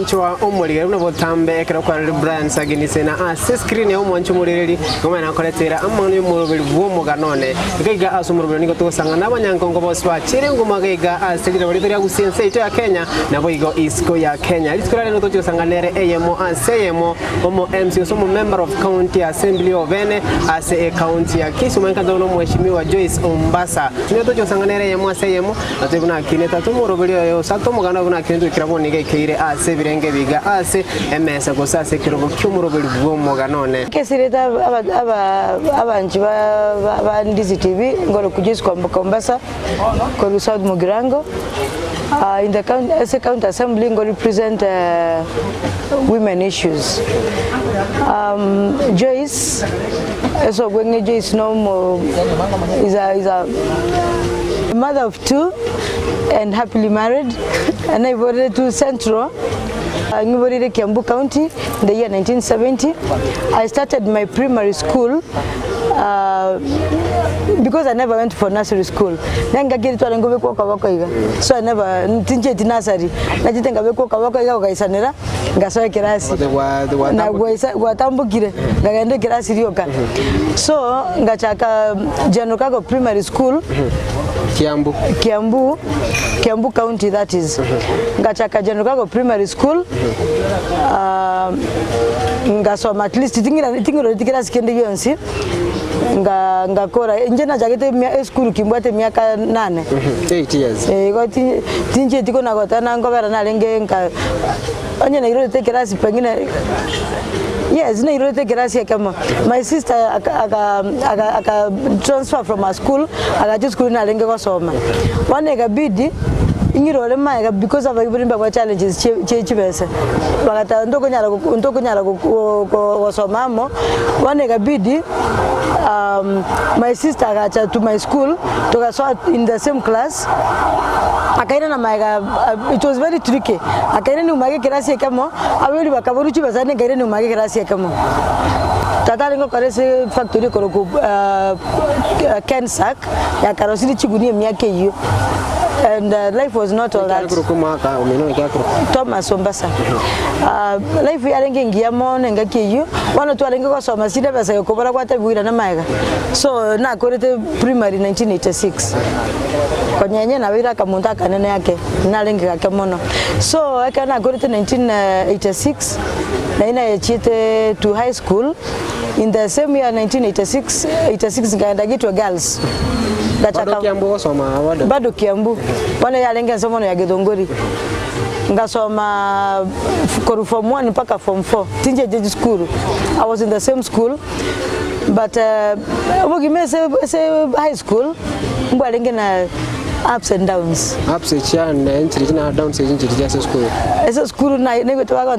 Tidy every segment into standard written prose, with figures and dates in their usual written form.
mwancho omulire uno botambe ekera kwa Brian Saginise na screen yo mwancho mulireri ngoma na koletera amano yo mulobeli bwomo ganone gaiga asumurubeli ngo tosanga nabanyankongo bose bacire ngoma gaiga asilira bali ya gusense ito ya Kenya na boigo isko ya Kenya iskora leno tocho sanganere eyemo aseyemo omo MC somo member of county assembly of Ene ase county ya Kisumu nkanda no mheshimiwa Joyce Ombasa nyo tocho sanganere eyemo aseyemo atebuna kineta tumurubeli yo sato mugana buna kintu kiraboni gaikire ase birenge biga ase MS gosa ase kirogo cyumurubeli bwomo ganone kesireta abanji ba Ndizi TV ngoro kujisi kwa Ombasa kwa South Mugirango. In the county assembly, we represent women issues. Joyce, so when Joyce is a mother of two and happily married, and I voted to Central. In Kiambu County in the year 1970. I started my primary school because I never went for nursery school. Then I get to Angobe Kawaka, so I never tinge nursery. Najitenga beko Kawaka Gaisanera, Gasoy Kerasi. Watambo Gire, Gagande Kerasi Rioka. So Gachaka Janokago Primary School. Kiambu County, that is. Gachaka Janokago Primary School. Ngasoma at least tingiro tikira sikende yonsi ngakora njena jagete school kimbwate miaka 8 years goti tinje tiko nagotana ngobera nalenge nka anye na iro tekira sipengine. Yes, no, you take it kama. My sister aka transfer from a school, aka just school na lenge gosoma. One ega bidi ingirole maiga because of everybody challenges chibese. Bagata ndoko nyara gosomamo. One ega bidi my sister aka to my school to so in the same class. Akaina na maiga it was very tricky. Akaina ni umage kirasi kama aweli bakaboru chibese ne gaire ni umage kirasi kama. Tata lengo karese factory koroku Kensack ya karosiri chigunie miaka hiyo. And life was not all that. Thomas Ombasa. Life yarenge ngiyamo ngake hiyo. Wana tu alenge kwa soma sida basa yokobora kwa tabuira na maiga. So na korete primary 1986. Kwenye na wira kamunta kanene yake na lenge kake mono. So akana korete 1986 na ina yechite to high school. In the same year 1986 ngaenda gitwa girls. Bado Kiambu wana yalenga somo ya Gedongori ngasoma form 1 mpaka form 4 tinje jeji school. I was in the same school but say high school mbwalenge na ups and downs. Ups and downs in school. Esa school na nego twaga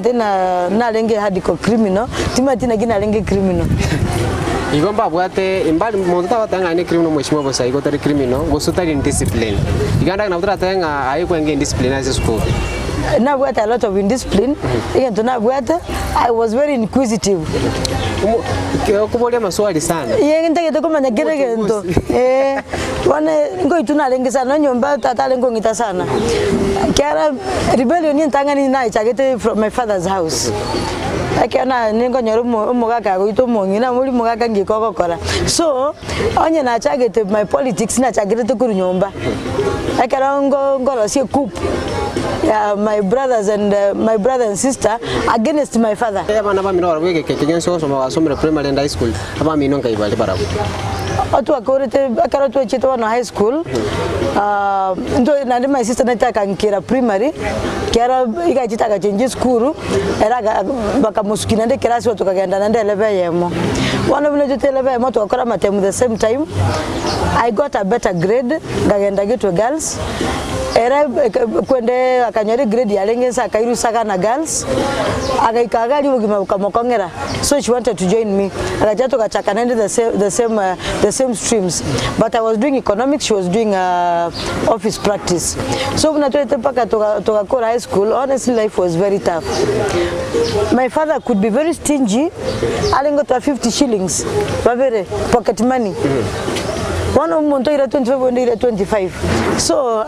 na lenge hardcore criminal timatina gina lenge criminal. Igomba bwate imbali monta watanga ni criminal mheshimiwa bosa igotari criminal gosutari indiscipline. Iganda na utra tanga ayikwenge indiscipline as school. Now we had a lot of indiscipline. Again, to now I was very inquisitive. Kubolia maswali sana. Yenge ngete koma nyagere gento. Wane ngo ituna lengi sana nyomba tata lengo ngita sana. Kiara rebellion ni ntanga ni na ichagete from my father's house. Akana ningo nyoro umugaka goito monyina muri mugaka ngikokokora. So onye na chagete my politics na chagete kuri nyomba. Akara ngoro si coup. My brothers and my brother and sister against my father. Abana ba minora wege kekenso so wasomera primary and high school. Aba minonka ibali barabu. Otu akorete akarotu chito na high school. Ndo na my sister nataka nkira primary. Kiara ikachitaka change school. Era bakamusukina nde kirasi watu kagenda na nde level yemo. One of the level yemo to akora matem the same time. I got a better grade. Gagenda gitu girls. Era kwende akanyori grade ya lengensa akairu saka na girls akaikagali bugima kamokongera, so she wanted to join me. Akajato kachaka nende the same streams, but I was doing economics, she was doing office practice. So when I paka to Kora high school, honestly life was very tough. My father could be very stingy. Alingo to 50 shillings, very pocket money. one monto ira 25 and ira 25 so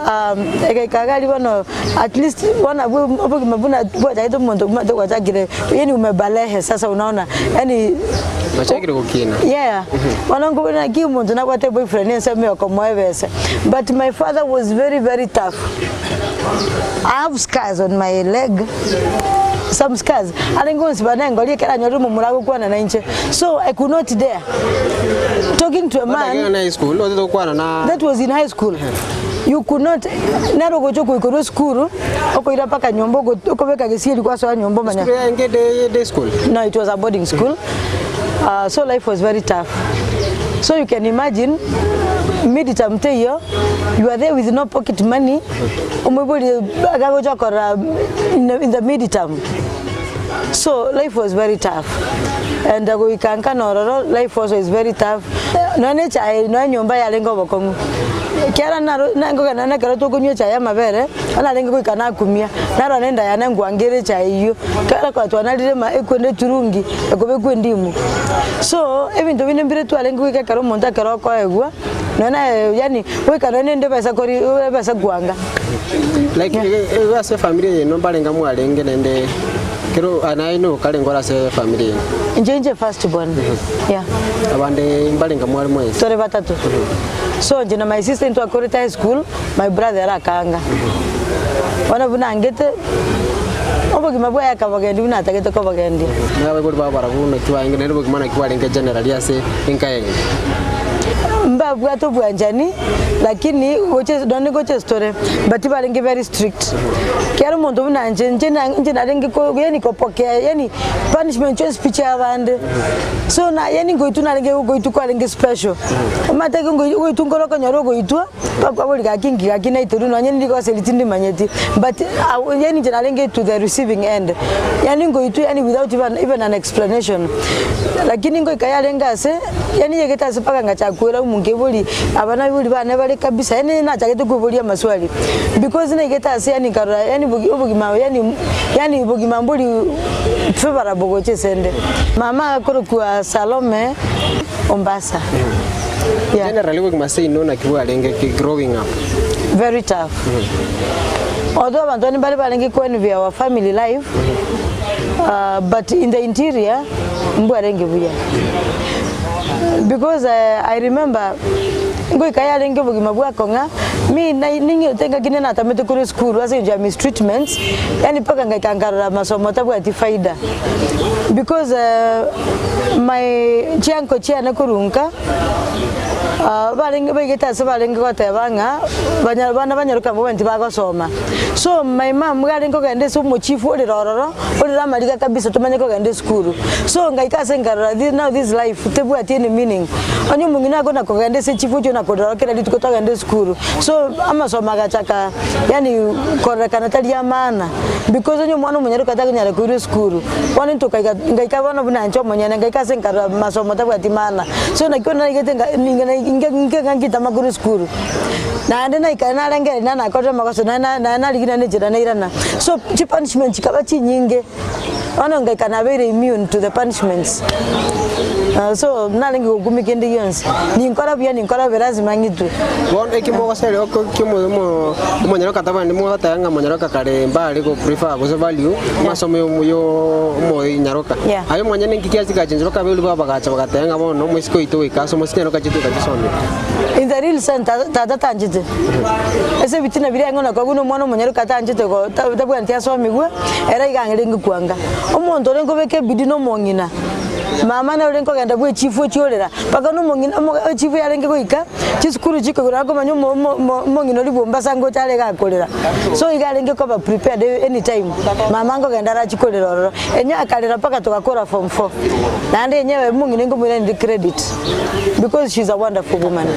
kagali bano at least one abu mabuna bwa ito monto kwa chagire yani umebalehe sasa unaona yani machagire kukina yeah wanangu na give monto na kwa boyfriend nseme okomwebese but my father was very very tough. I have scars on my leg, some scars. I didn't go to Banango, you can't remember Muraguana Nanche. So I could not dare. Talking to a man that was in high school. You could not never go to school. Okoirapaka nyombo go okobeka gesiri kwa so nyombo manya. School? No, it was a boarding school. So life was very tough. So you can imagine mid-term year, you are there with no pocket money. In the mid-term. So life was very tough. And we can life also is very tough. No nature no nyomba ya lengo bokongu. Kiara nango kana karato kunyo cha ya mabere ana lengo kana kumia naro nenda ya nangu angere cha hiyo kala kwa tu analile ma ekwende turungi ekobe kwendimu. So even to winembire tu alengo ka karo monta karo kwa egwa nona yani we kana nende pesa kori pesa kuanga like was a family no balenga mu alenge nende kero anaino kalengora se family nje first born yeah abande balenga mu alimo tore batatu so njina my sister into Akoreta high school my brother akanga wana buna ngete obogi mabwa yakabagendi buna tagete ko bagendi nawe bodi babara buna kiwa ngene bogi mana kiwa lenga general yase inkaye mba bwato bwanjani lakini goche don't goche story but balengi very strict kiaro muntu buna nje nalengi ko yani ko pokea yani punishment choice speech abande so na yani ngoitu nalengi ngoitu kwa lengi special mata ngoitu ngoro ko nyoro ngoitu kwa boli gakingi gakina ituru no nyeni ko selitindi manyeti but yani nje nalengi to the receiving end yani ngoitu yani without even an explanation lakini ngoikaya lenga se yani yegeta sipaka ngachakwera mungevoli abana buli bana bale kabisa yani na chakete kuvolia maswali because na igeta ase yani karura yani bugi ma yani bugi mambuli febara bogoche sende mama akoro kwa Salome Mombasa yeah generally bugi masai no na kiwa lenge growing up very tough although abantwana bale balenge kwenu via our family life but in the interior mbu arenge buya because I remember ngoi kaya lenge bugi mabwa konga mi ningi tenga kinena tamete kuri school wase nja mistreatments yani paka ngaikangara masomo tabwa ati faida because my chanko chiana kurunka balenge begeta se balenge kotebanga bana banyaruka mubenti bagosoma so my mom galengo gende so mochifu ori rororo ori ramarika kabisa tumanye ko gende school so ngaikase ngara now this life tebu ati any meaning onyo mungina gona ko gende se chifu jona ko rororo kera ditko to gende school so amasoma gachaka yani korekana tali ya maana because onyo mwana munyaruka taganyara ku school wani to ngaika bana buna ncho monyane ngaikase ngara masomo tabu ati maana so nakiona ngetenga ngita maguru skuru na ndena ikana lengere na kota makoso na ligina ne jira na irana so chi punishment chikaba chi nyinge ono ngaikana very immune to the punishments so nalengi ogumikende yonse ninkora bya ninkora berazi mangitu wonde kimo sele oko kimo mo nyaro kataba ndi mo tayanga mo nyaro kakare mbali ko prefer go value masomo yo mo nyaroka ayo mo nyane ngikiasi ka chenjero ka belu baba gacha bakatayanga mo no mwisiko ito ikaso mo sinyaro ka chitu ka chisome in the real sense tata tanjite ese bitina biri ngona ko guno mwana mo nyaro katanjite ko tabwa ntia so migwe era igangere ngikuanga omonto rengo beke bidino mongina mama na ulengo ganda bwe chifu chiolera paka no mongina chifu yarenge goika chiskuru chiko gurako manyo mongino libomba sango chale ga kolera so igarenge ko ba prepared anytime mama ngo ganda ra chikolera roro enya akalera paka tokakora form 4 nande enyewe mongine ngo mwene ndi credit because she's a wonderful woman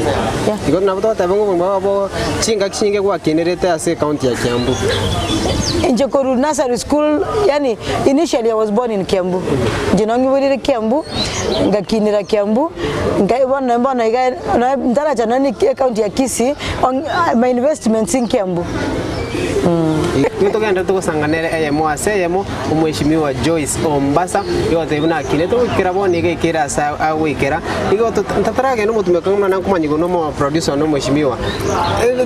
yeah iko na boto tabango babo chinga kishinge kwa kinerete ase county ya Kiambu Njokoru Nursery School yani initially I was born in Kiambu jinongi buri Kiambu ngakinira Kiambu ngaibona mbona iga ndara chanani county ya Kisii my investments in Kiambu Nitogenda tugusanganere eyemo aseyemo umweshimiwa Joyce Ombasa yote buna kile to kiraboni gekira sa awikera igo tatarage no mutume kana na kumanyigo no mo producer no mweshimiwa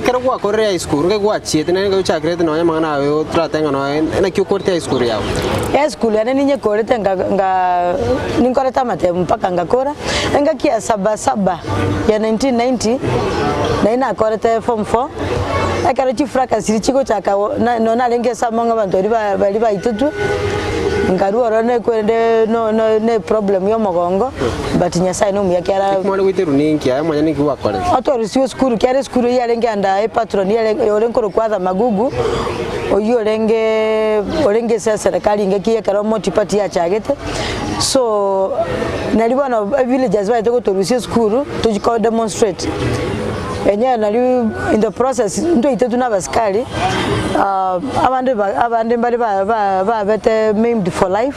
kiragwa korre high school ngegwa chiete na ngo chakre no yama na yo tratenga no na kyukorte high school yao high school ya ninye korete nga ninkoreta mate mpaka ngakora ngakia saba ya 1990 na ina korete form 4 akara chifraka siri chiko chaka no na lenge samonga bantu bali baitutu ngaruora ne kwende no ne problem yo mogongo but nyasai no muyakera mwana witeru ninki aya mwanya ninki wakore atori sio skuru kare skuru ya lenge anda patron ya lenge kwa magugu oyo lenge sasa serikali ngekiye karo motipati ya chagete so nalibona villagers baite ko torusia skuru to demonstrate enye nali in the process ndo itetu na baskali abande bali ba bete maimed for life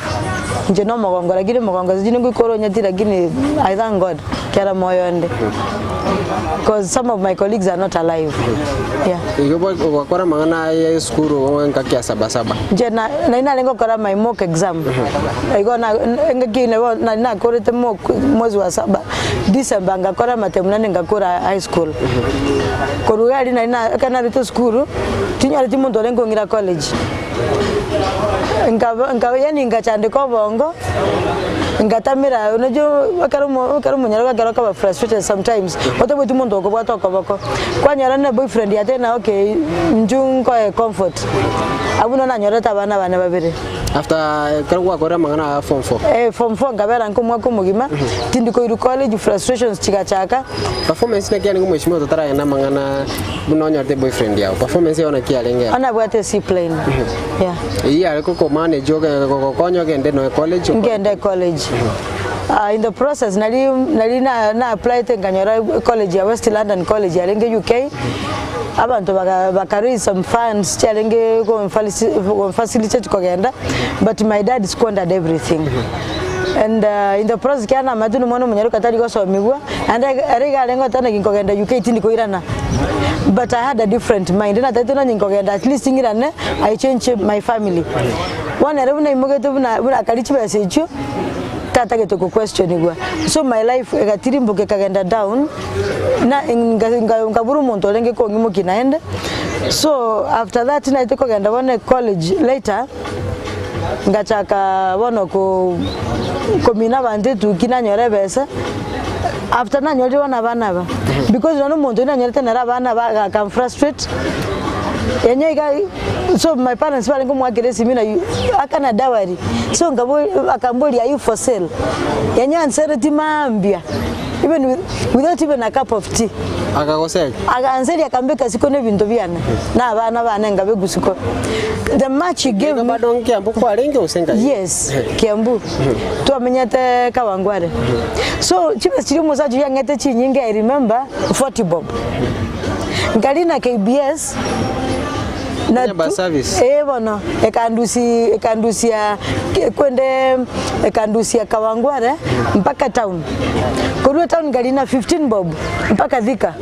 nje no mogongo lakini mogongo zini ngikoro nyati lakini I thank God kera moyo ende because some of my colleagues are not alive. Yeah. Igo wakora mangana ya skuru wenka kia saba nje na ina lengo kora my mock exam igo na ngakine na korete mwezi wa 7 December ngakora matemuna ngakora high school korugali na ina kana rito skuru tinyari timundo lengo ngira college ngawe yani ngachandiko bongo ngatamira unojo akarumo nyara garo ka frustrated sometimes oto bwe tumundo ko bwato ko kwanyara na boyfriend yate na okay njungo comfort abuno na nyara tabana bana babere after karwa kora mangana form 4 form 4 ngabera nkomwa ko mugima tindiko iru college frustrations chaka performance na kiani ngumweshimiwa totara na mangana bunonya te boyfriend yao performance yona kialenge ana bwate C plane yeah iya ko manage ko konyo gende no college ngende college in the process nali na apply te nganyora college ya West London College ya lenge UK abantu bakari some funds challenge go facilitate kogenda but my dad squandered everything and in the process kana madunu mwana munyaruka tali go so migwa and arega lengo tana kingogenda UK tindiko irana but I had a different mind na tatu na kingogenda at least ngirane I change my family one rebu na imogeto buna kalichi basechu tata geto ko question igwa so my life egatirimbuke kagenda down na ngaburu muntu lenge ko ngimo kinaende so after that na itiko genda one college later ngachaka bono ko komina bande tukina nyore besa after na nyore wana bana ba because no muntu na nyore tena bana ba can frustrate yenye so my parents were ngo mwageresi mina akana dawari so ngabo akamboli are you for sale yenye ansere timambia even without even a cup of tea akakosea akanseri akambeka sikone bintu byana na bana ngabe gusuko the match he gave me badon Kiambu kwa lenge usenga yes Kiambu tu amenyete Kawangware so chibe chirimo saje yangete chinyinge I remember 40 bob ngalina KBS na service bono ekandusia kwende ekandusia Kawangware mpaka town kurua town galina 15 bob mpaka Thika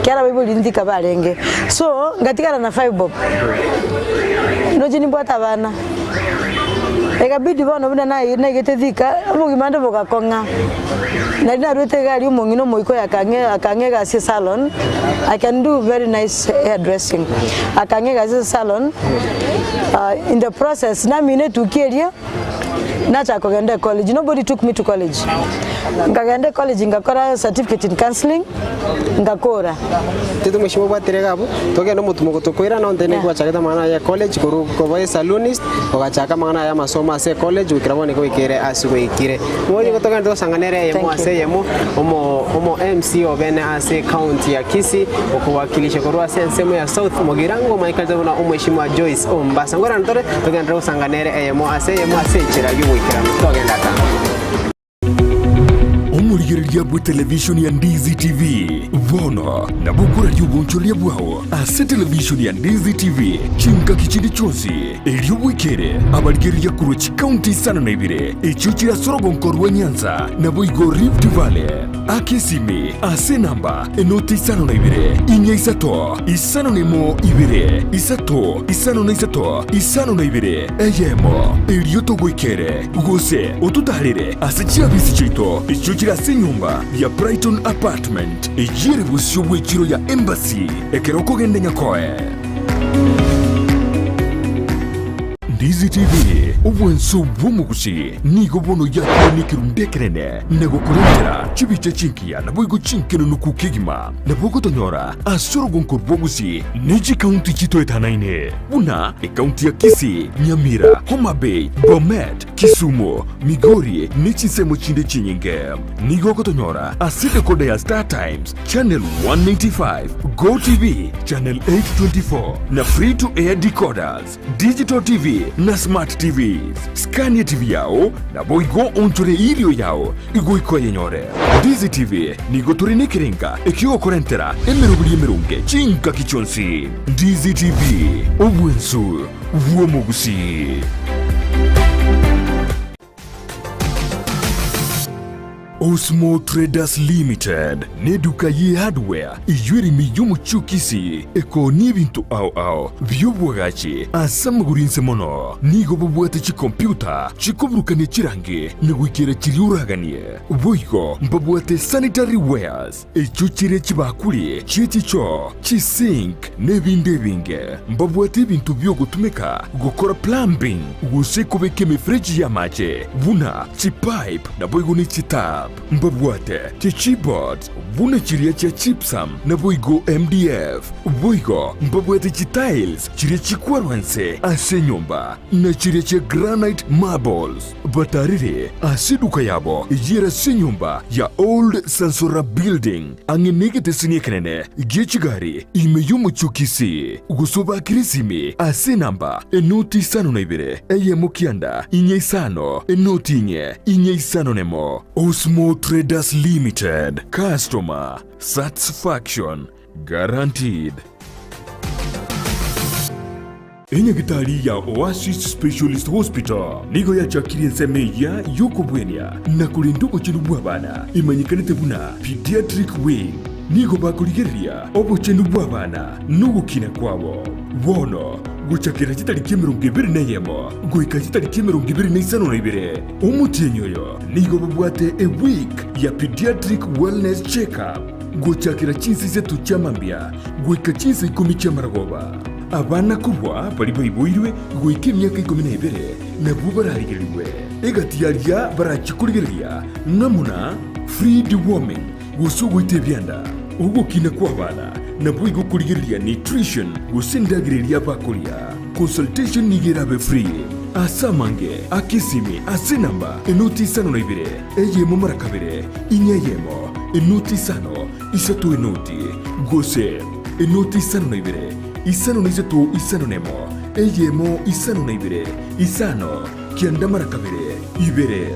kiara bibo lindika balenge so ngatikana na 5 bob nojini bwata bana ekabidi bono buna na igete Thika mugimande bogakonga na dina rute gali umongino moiko akange gasi salon I can do very nice hairdressing akange gasi salon in the process na mine tukiria na cha kogenda college nobody took me to college ngagenda college ngakora certificate in counseling ngakora titu mheshimiwa baterega hapo togenda mutu mugotokoira na ndene kwa chaketa maana ya college kuru ko salonist ogachaka maana ya masomo ase college wikirabone ko ikere asigo ikire mwoni gotogenda tosanganere yemo ase yemo omo MC obene ase county ya Kisii okuwakilisha korwa sensemo ya South Mogirango maikaza na mheshimiwa Joyce Ombasa ngora ntore togenda tosanganere yemo ase chira yuwikira togenda kana umurigereria bwe television ya Ndizi TV vono na bukura ry'ubuncholia bwaho ase television ya Ndizi TV chinka kichindi chonsi eryobwekere abarigereria kurochi county sana na ibire echo kira sorogonkorwa Nyanza na boigo Rift Valley akesimi ase namba enoti sana na ibire inya isato isano nemo ibire isato isano na isato isano na ibire eyemo eryoto gwekere gose otutalire ase chiabisi chito echo kira senyumba ya Brighton Apartment ejire busyo bwekiro ya Embassy ekeroko gende nyakoe Ndizi TV ubwenso bw'umugusi nigo bono yakonikirundekerene nego kurondera chibice chinkiya nabwo chinkeno nukukigima nabwo tonyora asorogonko bwogusi neji county chito etanaine una county ya Kisii Nyamira Homa Bay Bomet Kisumu Migori nechisemo chinde chinyinge nigo tonyora aside kode ya Star Times channel 195 Go TV channel 824 na free to air decoders digital TV na smart TVs Scania TV yao na boigo onchore ilio yao igo ikoye nyore Ndizi TV nigo turine kirenga ekio korentera emerubuli emerunge chinka kichonsi Ndizi TV obwensu vuomugusi Osmo Traders Limited neduka ye hardware ijwiri miyumu chukisi eko nibintu au byobwagachi asamugurinse mono nigo bubwate chi computer chikobrukane chirange nigwikere chiriuraganie boigo mbabwate sanitary wares echuchire chibakuli chichicho chisink nebinde binge mbabwate bintu byo gutumika gukora plumbing gusekobeke mifreji ya mache buna chipipe na boigo ni chitap mbabwate chichibot buna chiria cha chipsam na boigo MDF boigo mbabwate chitiles chiria chikwarwanse ase nyumba na chiria cha granite marbles batarire asiduka yabo ijira se nyumba ya Old Sansora Building angenegete sinyekenene gechigari imeyumu chukisi gusoba kirisimi ase namba enoti sano na ibire eye mukianda inye isano enoti inye isano nemo Osmo Traders Limited customer satisfaction guaranteed. Enyagitari ya Oasis Specialist Hospital nigo ya chakiri nsemeya yuko bwenya na kulinduko chinu bwabana imanyikanite buna pediatric wing nigo bakurigeria obo chinu bwabana nugukina kwabo wono guchakira chitariki 21 guika chitariki 22 omutienyoyo nigo babwate a week ya pediatric wellness check-up guchakira chinsi zetu chamambia guika chinsi 10 chamaragoba abana kubwa bali bayiboirwe guika emyaka 12 nabo bararigeriwe egatiyaria barachikurigeria namuna free deworming gusuguite byanda ugukina kwabana nabo igukurigeria nutrition gusendagireria bakuria consultation nigerabe free asamange akisimi asinamba enoti sano na ibire eyemo marakabire inyayemo enoti sano isatu enoti gose enoti sano na ibire isano na isatu isano nemo eyemo isano na ibire isano kianda marakabire ibire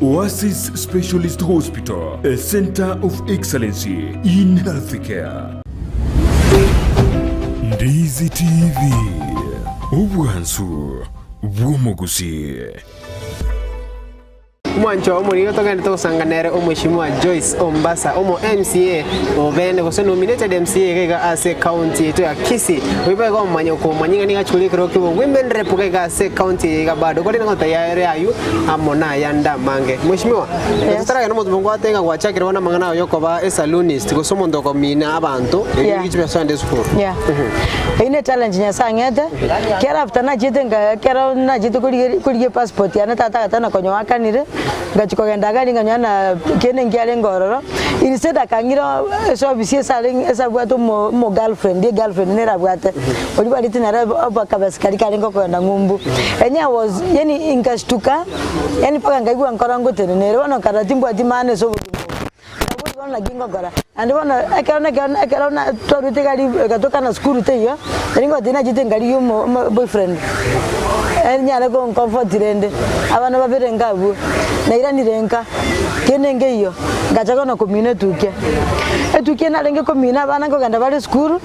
Oasis Specialist Hospital, a center of excellence in healthcare. Ndizi TV, ubwansu bw'umugusi. Mwancho omuriyo togende tosanganere omweshimwa Joyce Ombasa omo MCA obene gose nominated MCA kega ase county to ya Kisii wibega omanyo ko manyinga ninga chulikiro kibo women rep kega ase county kega bado kole ngo tayari ayu amona yanda mange mweshimwa tutara no muzungu atenga gwachakira wana mangana yoko ba salonist gose mondo ko mina abantu ebichi Sunday school ine challenge nya sangete kera after na jitenga kera na jitu kulige passport yana tata na konyo wakanire ngachiko genda gari nganyana kene ngiale ngororo instead akangira so bisi saling esa bwato mo girlfriend nera bwate oli bali tinara abakabas kali kali ngoko na ngumbu enya was yani ingashtuka yani paka ngaigwa nkorango tenere wana karatimbo atimane so na gingo gora and wana akaona torute kali katoka na school teyo ngo dina jitenga yo boyfriend nyale ko comfort rende abana babere ngabu na ira nirenka kenenge iyo ngacha no komine tuke etuke na lenge komine abana ko ganda bali school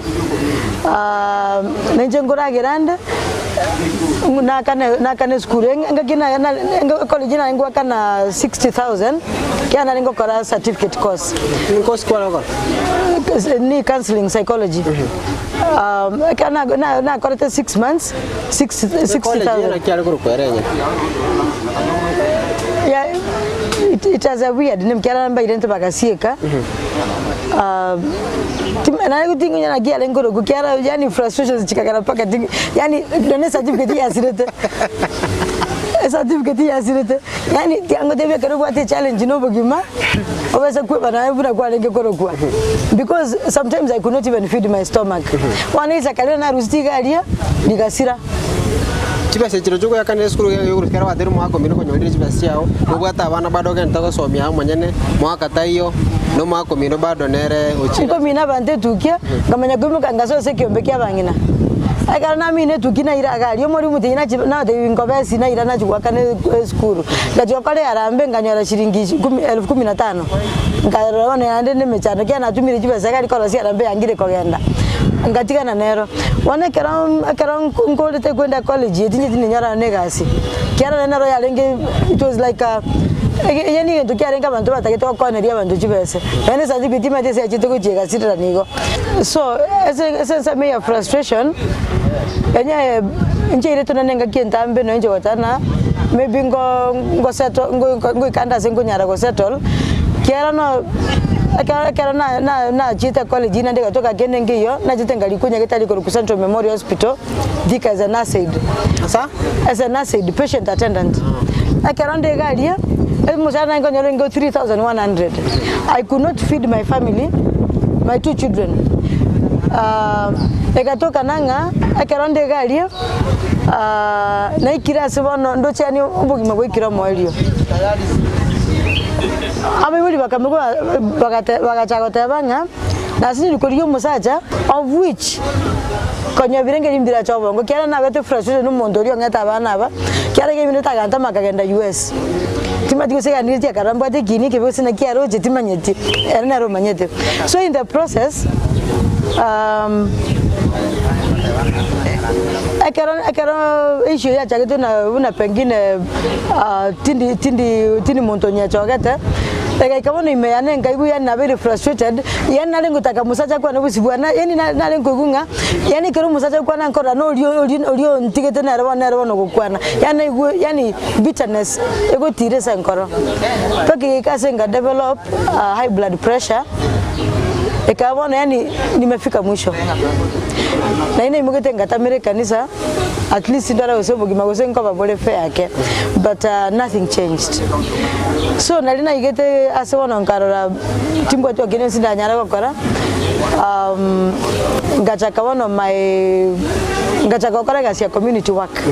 nenje ngora gerande na kana school ngakina na college na ngwa kana 60,000 kana lengo kora certificate course kwa ni counseling psychology kana na kora 6 months 60,000 yeah it has a weird name kera namba idente bakasieka na kutingo nyana kia lengo ro kera yani frustrations chikakara paka yani done certificate ya sirete certificate ya sirete yani tiango debe kero kwa challenge no bugima obesa kwa bana buna kwa lenge koro kwa because sometimes I could not even feed my stomach one is akale na rustika alia nikasira chibase chiro chuko yakane skuru yokukera watheru mwako mbino konyolire chibase yao ubwata abana bado genta gusomia mwanyene mwaka tayo no mwako mbino bado nere uchiko mina bante tukia ngamanya gumuka ngasose kiombe kya bangina akara na mine tukina ira agali omori mutina na de ngobesi na ira na chwakane skuru ngajo kale arambe nganyora shilingi 10,015 ngarone ande ne mechano kya natumire chibase agali kola si arambe yangire kogenda ngatika na nero wana kera ngolete kwenda college yetinye nyara negasi kera nero yalenge it was like yani ndo kya renga bantu batake to koneria bantu chibese yani sa dibiti mate se chito kuchega sitira nigo so ese me frustration enya nje ile tunanenga kientambe no nje watana maybe ngo settle ngo kanda sengo nyara go settle kera no akara na chita college na ndega toka kenenge hiyo na jitenga likunya kitali ko Central Memorial Hospital dika as a nurse aide asa as a nurse aide patient attendant akara ndega alia musana ngonyole ngo 3,100 I could not feed my family my 2 children ekatoka nanga akara ndega alia na ikira sibono ndo chani ubugima gwikira moelio abebuli bakamugwa bagachagota banga nasini kuriyo musacha of which konyo birenge limbira chobongo kera na bete frustration n'umundo rio ngata abana aba kera ge bintu tagantama makagenda US timati kusega niriti akaramba te kini ke bose na kiaro je timanyeti erna ro manyete so in the process akara issue ya chagete na una pengine tindi montonya chogete Like kama ni meyane ngaibu ya na very frustrated yani nale ngutaka musacha kwa na busibwana yani nale ngogunga yani kero musacha kwa na nkora no olio ntigete na rabo no gukwana yani bitterness ego tire sa nkoro toki kasenga develop high blood pressure ekabona yani nimefika mwisho na ina imugete ngatamere kanisa at least ndara osebugima gosenko babole fe yake but nothing changed so nalina igete asebona nkarora timbo to gene sinda nyara gokora ngachaka wono ngachaka gokora gasia community work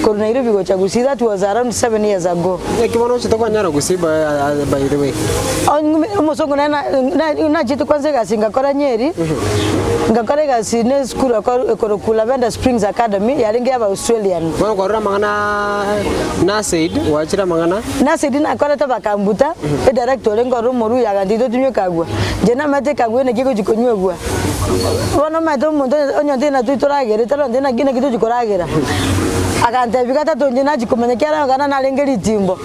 Corona Nairobi go chagusi that was around 7 years ago. Kibono chitoko nyara gusiba by the way. Umusongo na jitu kwanza gasinga kora Nyeri. Ngakora gasine school ekoro Venda Springs Academy yalinge aba Australian. Kono korora mangana na said wachira mangana. Na said na kora tabakambuta e director lengo rumoru yagandito tumyo kagwa. Jena mate kagwa ne kiko jikonywe gwa. Wono mato mundo onyonde na tuitoragere talo ndena gine kitu jikoragera. Akante bikata tonje naji kumenya kera ngana nalengeri timbo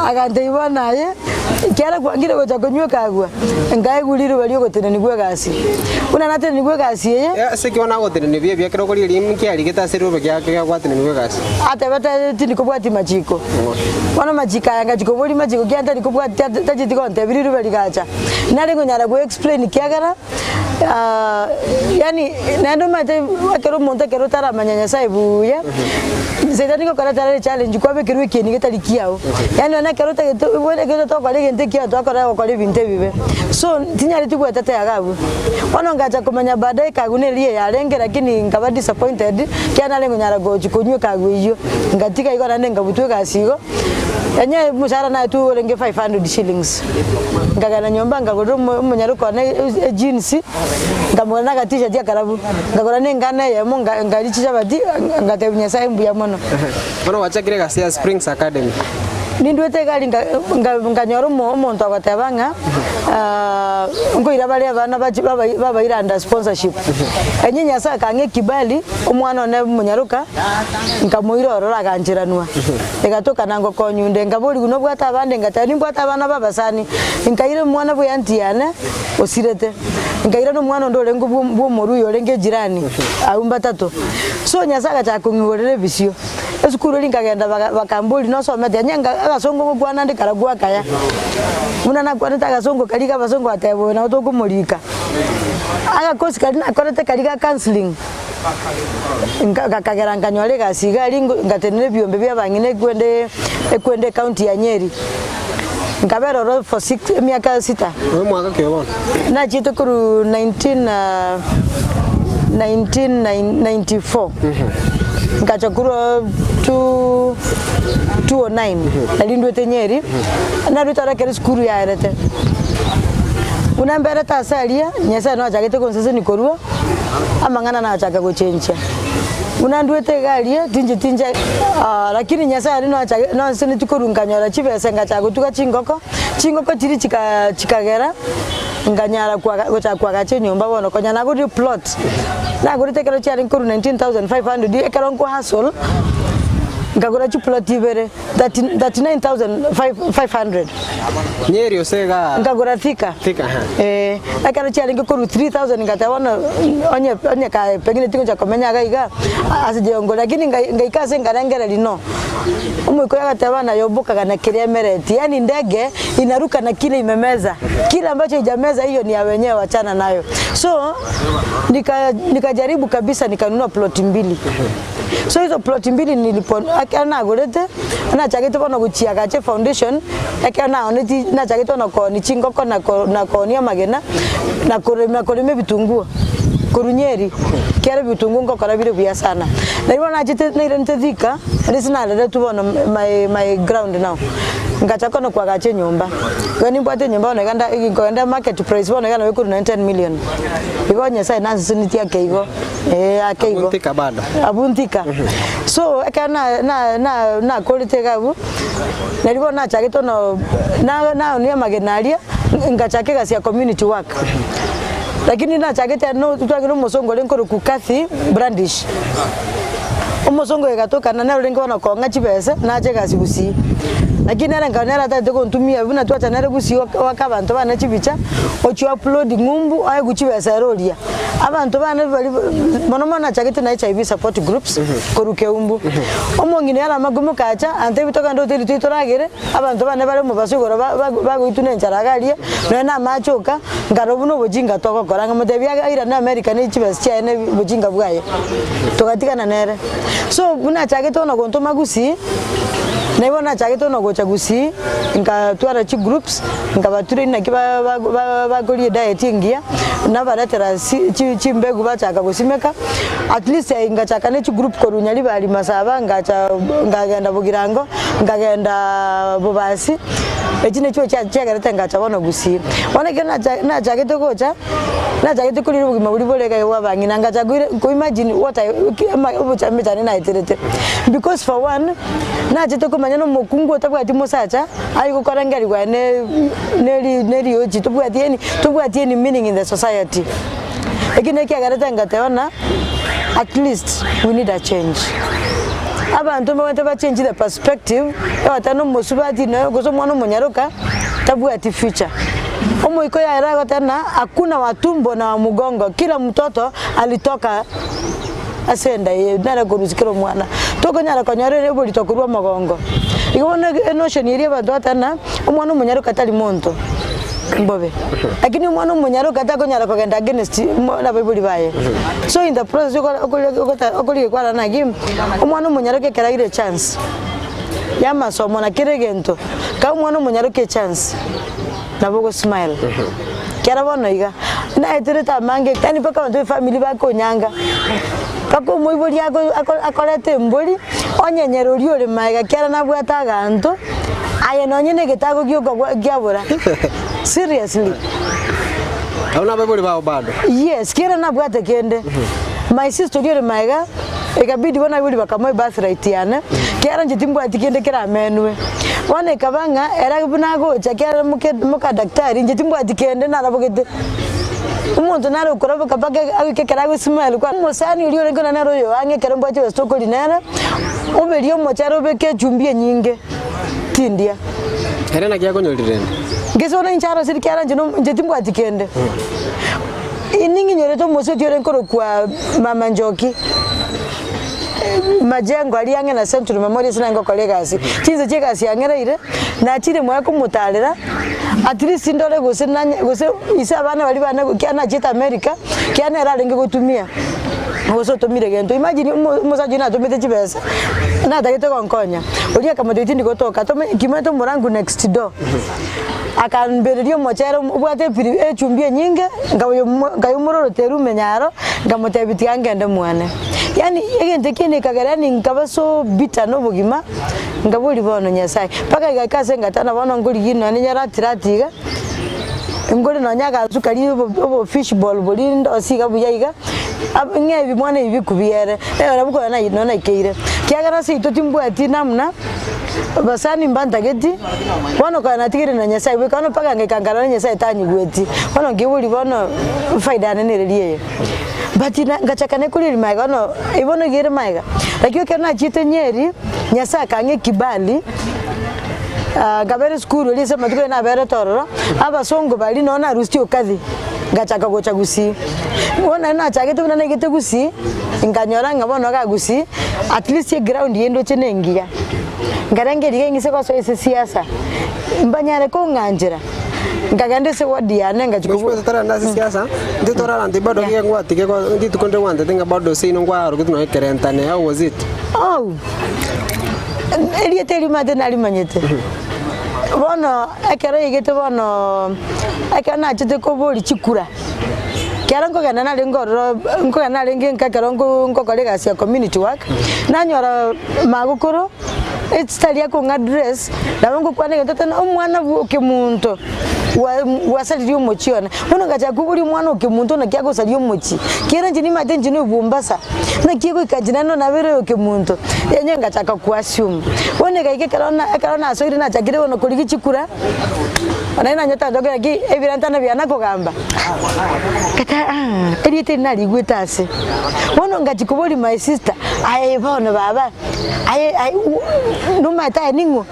akante ibona ye kera kwangire go chakonywe kagwa ngai guliro bali go tene nigwe gasi una nate nigwe gasi ye se kiona go tene nibye bya kero koli lim kiali kita seru bya kya kwa tene nigwe gasi ate bata tini ko bwati machiko wana machika yanga chiko boli machiko kyanta ni ko bwati taji tiko nte biriru bali gacha nale go nyara go explain kyagara yani nando mate akero monte kero tara manyanya saibuya Zedani ko kara tara challenge kwa be kiru kini getali kiao yani wana kero ta wona kero to kwale gente kiao to akora ko kwale binte bibe so tinyari tuko tata yagabu wana ngacha kumanya baadaye kagune liye yarenge lakini ngaba disappointed kiana lengo nyara go chikunywe kagwe iyo ngatika iko nande ngabutwe gasigo enye mushara na tu olenge 500 shillings ngagana nyomba ngagoro munyaruko na jeans ngamona ga t-shirt ya karabu ngagora nengane ya munga ngalichicha bati ngatebunya sai mbuya mono Mana wachakire gasia Springs Academy. Ninduete gali nganyoro omuntu agatebanga ngoira bali abana baba iranda sponsorship enyinya saka nge kibali omwana one munyaruka nkamuira orora ganjiranwa egatoka nango konyunde ngabuli guno bwata abande ngatani bwata abana babasani nkaire mwana buyantiyane osirete nkaire no mwana ndole ngubu moru yorenge jirani aumba tato so nyasaka chakungorere bisio esukuru lingagenda bakambuli no somete nyanga agasongo gwana ndikaragwa kaya muna na kwaneta agasongo kalika basongo atebo na utokumulika aga kosi kalina akorete kalika counseling ngakagera nganyole gasiga lingo ngatenere byombe byabangine kwende county ya Nyeri ngabero for 6 miaka 6 Wewe mwaka kiyo na chito kuru 1994 ngachakuru 209 nalindwete Nyeri na rutara kere skuru ya erete unambere tasalia nyesa no achagete konsese nikorua amangana na achaga gochencha unandwete galia tinje lakini nyesa ali no achaga no sene tikorunganyora chibese ngachago tuka chingoko chiri chikagera nganyara kwa gache nyomba bono konyana go plot na go tekero chari nkuru 19500 ekero nko hustle ngagora plot ibere 39500 Nyeri osega ngagora thika ekero chari nkuru 3000 ngatabona onye ka pengine tingo cha komenya gaiga asijongo lakini ngaikase ngarengera lino umwiko yagatabana yoboka kana kiremereti yani ndege inaruka na kile imemeza kile ambacho haijameza hiyo ni ya wenyewe wachana nayo so nikajaribu kabisa nikanunua plot mbili so hizo plot mbili nilipona gorete na chagete bono guchia gache foundation ekana oneti na chagete no ko ni chingoko na ko ni magena na kurime bitunguo kurunyeri kera bitunguo ngokora bire buya sana na ibona achite na irente thika risina lele tubono my ground now ngachako no kwa gache nyumba wani mbate nyumba oneganda igikoenda market price onegana we kuru 10 million igonye sai nansi siniti yake igo akeigo abuntika bado abuntika so ekana na quality gabu na libona chagito no na ni magenaria ngachake gasia community work lakini na chagete no tutagiro mosongo lenkoro kukathi brandish omosongo egatoka na nero lengo na konga chibese na chega sigusi lakini era nganera tate ko ntumia buna twacha nere gusi wakabantu bana chibicha ochi upload ngumbu aye guchibesa rolia abantu bana bali monomana chagete na HIV support groups koruke umbu omongine yala magumu kacha ante bitoka ndo tiri titoragere abantu bana bali mu basugoro bagutune njaragalie na machoka ngarobuno bujinga toko koranga mutebya ira na America ni chibesa chaene bujinga bwaye tokatikana nere so buna chagete ona gonto magusi na ibona chagete ono gochagusi nkatwara chi groups nkabature na kiba bagoli diet ingia na baratera chi mbegu bachaka gusimeka at least ngachaka ne chi group korunyali bali masaba ngagenda bugirango ngagenda bubasi echine cyo cyagarete ngachabona gusi oneke na chagete gocha na chagete kuri bugima buri bolega yabangina ngachagwire ko imagine what I ubuchamejane na iterete because for one na chete kumanyano mokungu tabwati mosacha ari gukora ngari gwa neri oji tubwati any meaning in the society ekine kyagarete ngateona at least we need a change abantu mwete ba change the perspective watano musubati na gozo mwana munyaruka tabwati future omoiko ya erago tena hakuna watumbo na mugongo kila mtoto alitoka asenda nara kurusikiro mwana toko nyara konyore buli tokurwa mugongo igona notion iri abantu atana umwana munyaruka tali monto mbobe lakini umwana munyaruka takonyara kugenda against na bibuli baye so in the process okoli kwala na game umwana munyaruka keraire chance ya masomo na kiregento ka umwana munyaruka chance nabogo smile kera bono iga na etireta mange tani paka bantu family bako nyanga pako moiboli akolete mboli onyenyero liole maiga kera nabwata ganto aya nonyene gitago gyabura seriously Hauna babuli bao bado. Yes, kira na bwate kende. My sister yore maiga ikabidi wana buli bakamwe birthright yana. Kira njitimbu atikende kira menwe. Wana kabanga era bunago chakera muka daktari njitimbu atikende na rabogete. Umuntu naro kuraba kabage abikekera gusima kwa musani uriyo ngona naro yo ange kerombo cyo stoko linera. Obeliyo mocharo beke chumbie nyinge. Tindia. Herena kya konyolirende. Ngesona incharo sirikara njitimbu atikende. Iningi nyoreto mose tiore nkoro kwa Mama Njoki majengo ali yange na Century Memorial sina ngo kolegasi chinze chekasi yangereire na chire mwa kumutalera at least ndole gose isa abana bali bana kyana chita America kyana era lenge gutumia Oso tomire gento imagine umusaji na tumite chibesa na dagete konkonya ulia kama ditindi gotoka tome kimeto murangu next door akanbererio mochero ubwate piri echumbie nyinge ngayumuroro teru menyaro ngamotebiti angende mwane yani egente kene kagarani ngabaso bita no bugima ngabuli bono nyasai paka igakase ngatana bono nguri gino ni nyaratiratiga ngori no nyaga sukari obo fish ball boli ndo siga buyayiga ngebi mwana ibi kubiere rabuko na ino na ikeire kiagara se itotimbwati namna basani mbantageti wano kana tigire na nyasai we kana paka ngekangara nyasai tanyi gweti wano ngibuli bono faida nene riye batina ngachakane kuli maiga no ibono gire maiga lakini kana chite nyeri nyasa kange kibali gabere skuru lise matuko na bere tororo abasongo bali nona rusti okazi ngachaka gocha gusi wona na chagete buna negete gusi nganyora ngabono ga gusi at least ye ground yendo chenengia ngarange digenge se kwaso ese siasa mbanyare ko nganjira ngagande se wadi yana ngachiko tara na siasa nditora rande bado ngwa tike ko nditukonde wande tenga bado se ino ngwa rukutu no kerentane how was it elieteli mate nali manyete bono akere yigete bono akana chete ko boli chikura Kiarango kana na lengoro nko kana lenge nkakarongo nko kolega sia community work nanyora magukuru etsitalia ko address nabango kwane ngata na umwana buke muntu wasali umuchiona bono ngacha kubuli mwana uke muntu na kyako sali umuchi kera njini matenji no bumbasa na kiko ikajina no nabere uke muntu yenye ngacha ku assume wone gaike karona so irina chakire wono kuliki chikura anaina nyota ndogo yaki eviranta na biana ko gamba kata eliete nali gwetase wono ngachi kubuli my sister ai bono baba ai no mata ningo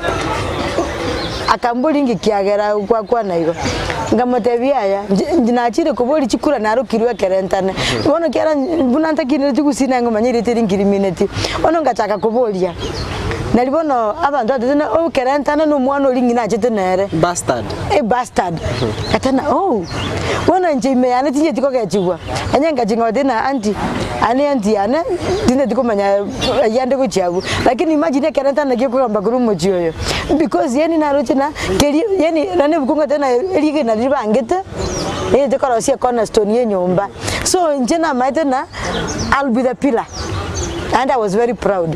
akambuli ngikiagera kwa naigo ngamotebia ya njinachire kuboli chikura naro kirwe kerentane wono kera bunanta kinire tugusina ngomanyire tiri ngirimineti wono ngachaka kubolia nalibono abantu atena o kerentane no mwana olingina achete nere bastard bastard atana wono njime yana tinje tikoke chigwa anyenga jingote na anti ana dine tikomanya yande kuchabu lakini imagine kerentane ngikugamba kuri mochioyo because yeni narochina keri yeni nane bukunga tena elige na libangete dekora sia cornerstone yenyomba so njena maitena I'll be the pillar and I was very proud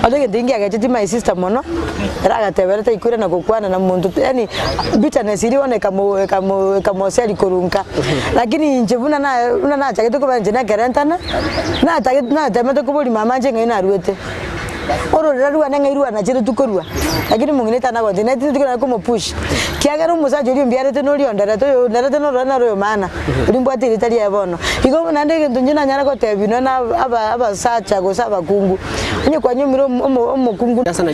Adege dingi agachiti my sister mono raga tebereta ikure na kukwana na muntu yani bitterness ilione kamo seli kurunka lakini njebuna na chakete ko banje na garantana na temeto ko boli mama nje ngina ruete oro rarua na ngirua na chete tukorua lakini mungineta na bonde na tikana ko mo push kiagara umusaje uri mbiarete no liondara to narete no rana ro mana ulimbwati litali yabono iko na ndege ndunjina nyana ko tebino na aba sacha go saba kungu nye kwa nyumiro omukungu sana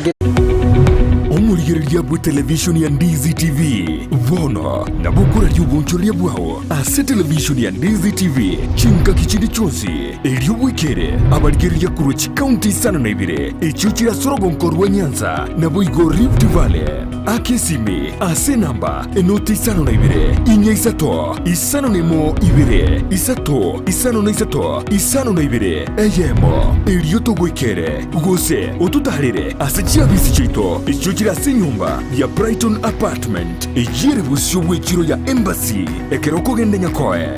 Omurigereria bwa television ya Ndizi TV Vono na bukura ry'ubunchoria bwaho ase television ya Ndizi TV chinka kichindi chonsi elio bwikere abarigereria kurochi county sana na ibire echuchira sorogonko rwa Nyanza na boigo Rift Valley akesimi ase namba enoti sana na ibire inya isato isano nemo ibire isato isano na isato isano na ibire eyemo elio togwikere gose otutarire ase chiabisi chito echuchira nyumba ya Brighton Apartment ejire busyo bwekiro ya Embassy ekeroko gende nyakoe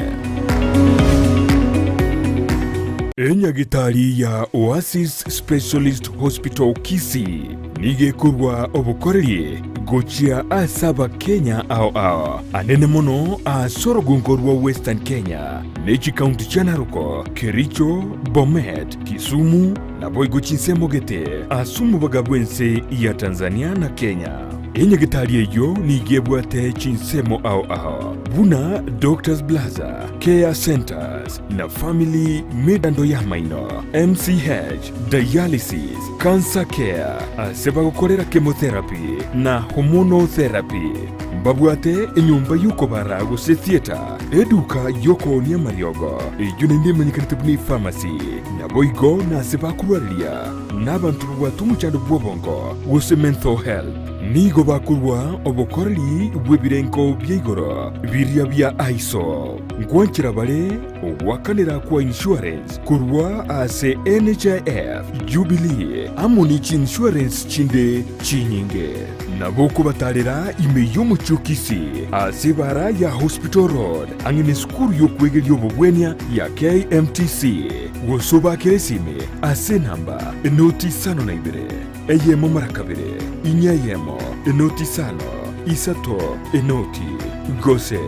Enyagitari ya Oasis Specialist Hospital Kisii nige kurwa obukoreri gochia asaba Kenya ao anene mono a sorogungorwa Western Kenya nechi county cha Narok, Kericho, Bomet, Kisumu na boigochinse mogete asumu bagabwense ya Tanzania na Kenya. Enye gitari eyo nigebwate chinsemo ao buna Doctors Plaza, Care Centers na Family Medando ya Maino, MCH, Dialysis, Cancer Care, aseba gukorera chemotherapy na hormonotherapy. Babwate enyumba yuko bara guse theater, eduka yoko ni mariogo, ejune manyikanitibuni pharmacy, na boigo na aseba kurwaria, na bantu watu muchando bwobongo, guse mental health. Nigo bakurwa obukoreri bwebirenko byigoro birya bya aiso ngwanchira bale wakanira kwa insurance kurwa ase NHIF Jubilee amoni insurance chinde chinyinge naboko batalera ime yomuchukisi ase bara ya Hospital Road angine skuru yokwegeri obubwenya ya KMTC wosoba keresime ase namba enoti sano na ibere eyemo marakabere inyayemo enoti sano isato enoti gose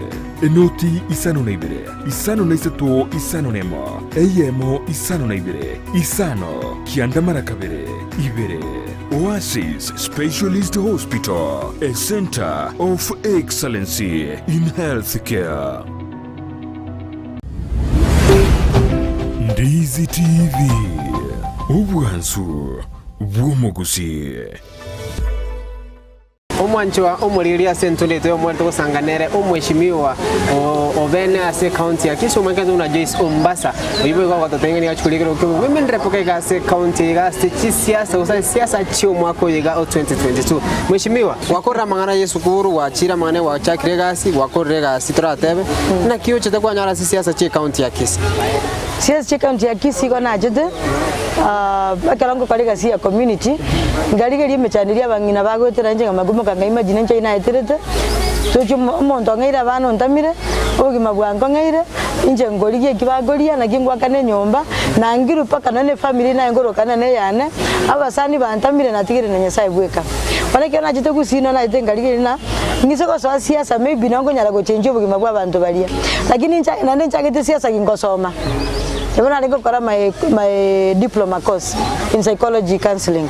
enoti isano na ibere isano na isato isano nemo eyemo isano na ibere isano kianda marakabere ibere. Oasis Specialist Hospital, a center of excellency in healthcare. Ndizi TV, ubwansu bw'omugusi. Omwanchwa omuliriya sentulete omwete kusanganere omweshimiwa ovene ase county ya Kisumu mwenye una Joyce Ombasa oyibo kwa tatengeni achukulikira ukimu women repoke ga ase county ga ase siasa usa siasa chio mwako yega 2022 mweshimiwa wakora mangana Yesu kuru wachira mangane wachakire gasi wakore gasi tratebe na kiyo chete kwa nyara siasa chi county ya Kisumu siasa chi county ya Kisumu kona jede akalango kaliga sia community ngaliga limechanilia bangina bagotera nje ngamagumo kanga imagine nje ina eterete tuju mondo ngaira bano ntamire ogima bwango ngaire inje ngoligie kibagolia na kingwa kane nyomba na ngiru paka nane family na ngoro kana ne yane abasani bantamire na tigire na nyasaye bweka wale kiona jite kusino na ite ngaliga na ngisoko so siasa maybe nango nyala go change obugima bwa bantu balia lakini ncha nande nchagete siasa ngosoma. Even I go for my diploma course in psychology counseling.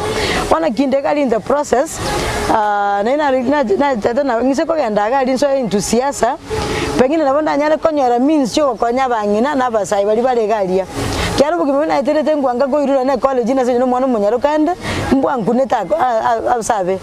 When I kindergarten in the process, na ngiseko gandaga linso into siasa. Pengine na bonda nyale konyora means cyo konya bangina na basai bali balegalia. Kyaro bugimena iterete ngwanga go irura na college na se no mwana munyaro kande mbwangu netako asabe.